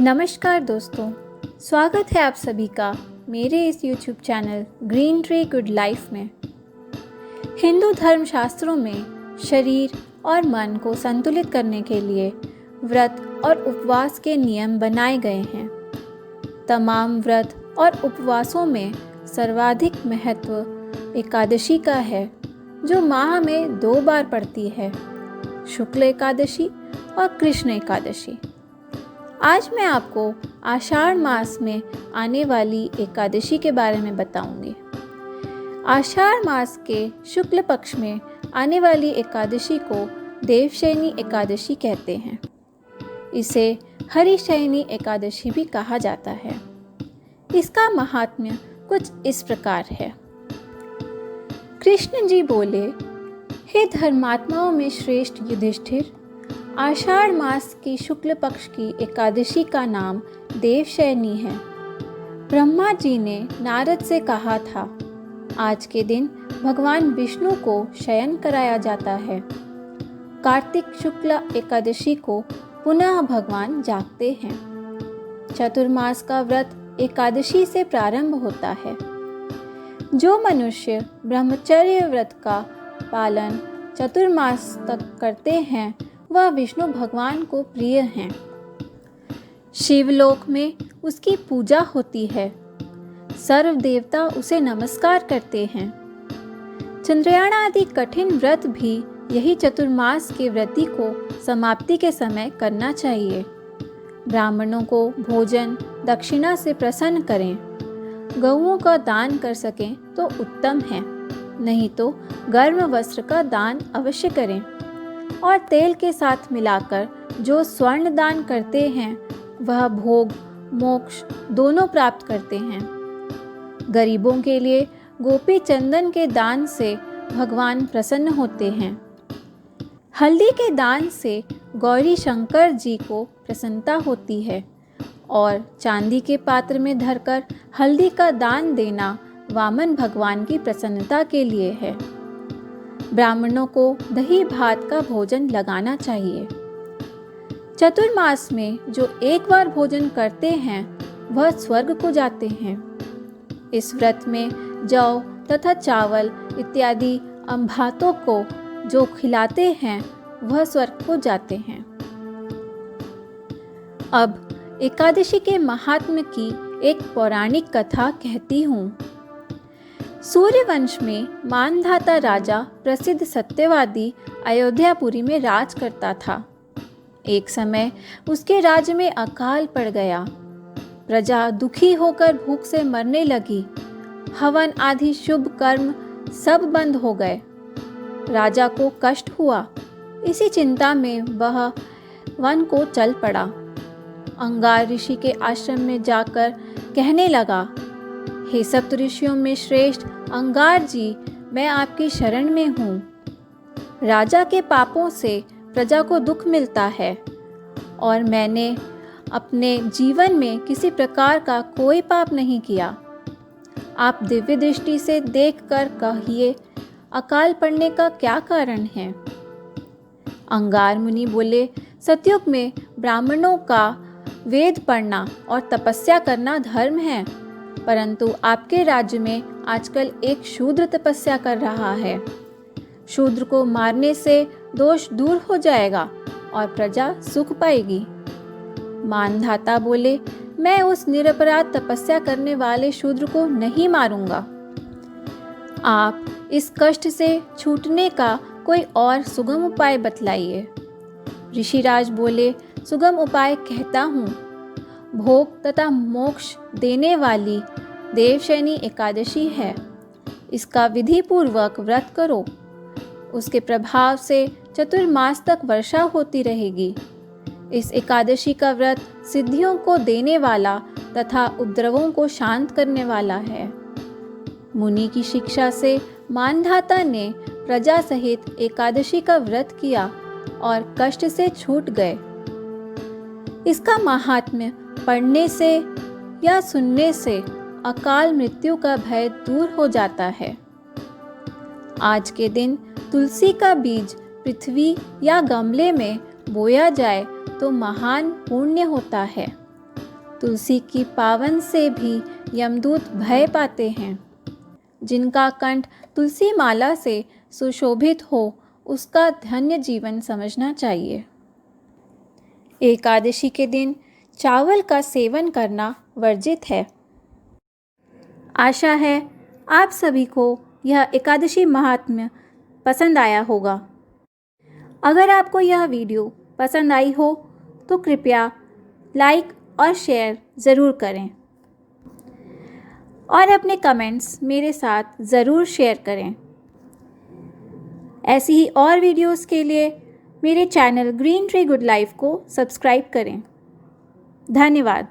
नमस्कार दोस्तों, स्वागत है आप सभी का मेरे इस YouTube channel green tree good life में। हिंदू धर्म शास्त्रों में शरीर और मन को संतुलित करने के लिए व्रत और उपवास के नियम बनाए गए हैं। तमाम व्रत और उपवासों में सर्वाधिक महत्व एकादशी का है, जो माह में 2 बार पड़ती है, शुक्ल एकादशी और कृष्ण एकादशी। आज मैं आपको आषाढ़ मास में आने वाली एकादशी के बारे में बताऊंगी। आषाढ़ मास के शुक्ल पक्ष में आने वाली एकादशी को देवशयनी एकादशी कहते हैं। इसे हरिशयनी एकादशी भी कहा जाता है। इसका महात्म्य कुछ इस प्रकार है। कृष्ण जी बोले, हे धर्मात्माओं में श्रेष्ठ युधिष्ठिर, आषाढ़ मास की शुक्ल पक्ष की एकादशी का नाम देवशयनी है। ब्रह्मा जी ने नारद से कहा था, आज के दिन भगवान विष्णु को शयन कराया जाता है। कार्तिक शुक्ल एकादशी को पुनः भगवान जागते हैं। चतुर्मास का व्रत एकादशी से प्रारंभ होता है। जो मनुष्य ब्रह्मचर्य व्रत का पालन चतुर्मास तक करते हैं, वह विष्णु भगवान को प्रिय हैं। शिवलोक में उसकी पूजा होती है। सर्व देवता उसे नमस्कार करते हैं। चंद्रयान आदि कठिन व्रत भी यही चतुर्मास के व्रती को समाप्ति के समय करना चाहिए। ब्राह्मणों को भोजन दक्षिणा से प्रसन्न करें। गौओं का दान कर सकें तो उत्तम है, नहीं तो गर्म वस्त्र का दान अवश्य करें। और तेल के साथ मिलाकर जो स्वर्ण दान करते हैं, वह भोग मोक्ष दोनों प्राप्त करते हैं। गरीबों के लिए गोपी चंदन के दान से भगवान प्रसन्न होते हैं। हल्दी के दान से गौरी शंकर जी को प्रसन्नता होती है और चांदी के पात्र में धरकर हल्दी का दान देना वामन भगवान की प्रसन्नता के लिए है। ब्राह्मणों को दही भात का भोजन लगाना चाहिए। चतुर्मास में जो एक बार भोजन करते हैं, वह स्वर्ग को जाते हैं। इस व्रत में जौ तथा चावल इत्यादि अम्भातों को जो खिलाते हैं, वह स्वर्ग को जाते हैं। अब एकादशी के महात्म्य की एक पौराणिक कथा कहती हूँ। सूर्यवंश में मानधाता राजा प्रसिद्ध सत्यवादी अयोध्यापुरी में राज करता था। एक समय उसके राज्य में अकाल पड़ गया। प्रजा दुखी होकर भूख से मरने लगी। हवन आदि शुभ कर्म सब बंद हो गए। राजा को कष्ट हुआ। इसी चिंता में वह वन को चल पड़ा। अंगार ऋषि के आश्रम में जाकर कहने लगा, हे सप्त ऋषियों में श्रेष्ठ अंगार जी, मैं आपकी शरण में हूँ। राजा के पापों से प्रजा को दुख मिलता है और मैंने अपने जीवन में किसी प्रकार का कोई पाप नहीं किया। आप दिव्य दृष्टि से देखकर कहिए, अकाल पड़ने का क्या कारण है? अंगार मुनि बोले, सतयुग में ब्राह्मणों का वेद पढ़ना और तपस्या करना धर्म है, परंतु आपके राज्य में आजकल एक शूद्र तपस्या कर रहा है। शूद्र को मारने से दोष दूर हो जाएगा और प्रजा सुख पाएगी। मानधाता बोले, मैं उस निरपराध तपस्या करने वाले शूद्र को नहीं मारूंगा। आप इस कष्ट से छूटने का कोई और सुगम उपाय बतलाइए। ऋषिराज बोले, सुगम उपाय कहता हूँ। भोग तथा मोक्ष देने वाली देवशयनी एकादशी है। इसका विधि पूर्वक व्रत करो। उसके प्रभाव से चतुर्मास तक वर्षा होती रहेगी। इस एकादशी का व्रत सिद्धियों को देने वाला तथा उपद्रवों को शांत करने वाला है। मुनि की शिक्षा से मानधाता ने प्रजा सहित एकादशी का व्रत किया और कष्ट से छूट गए। इसका महात्म्य पढ़ने से या सुनने से अकाल मृत्यु का भय दूर हो जाता है। आज के दिन तुलसी का बीज पृथ्वी या गमले में बोया जाए तो महान पुण्य होता है। तुलसी की पावन से भी यमदूत भय पाते हैं। जिनका कंठ तुलसी माला से सुशोभित हो, उसका धन्य जीवन समझना चाहिए। एकादशी के दिन चावल का सेवन करना वर्जित है। आशा है आप सभी को यह एकादशी महात्म्य पसंद आया होगा। अगर आपको यह वीडियो पसंद आई हो तो कृपया लाइक और शेयर ज़रूर करें और अपने कमेंट्स मेरे साथ ज़रूर शेयर करें। ऐसी ही और वीडियोस के लिए मेरे channel green tree good life को सब्सक्राइब करें। धन्यवाद।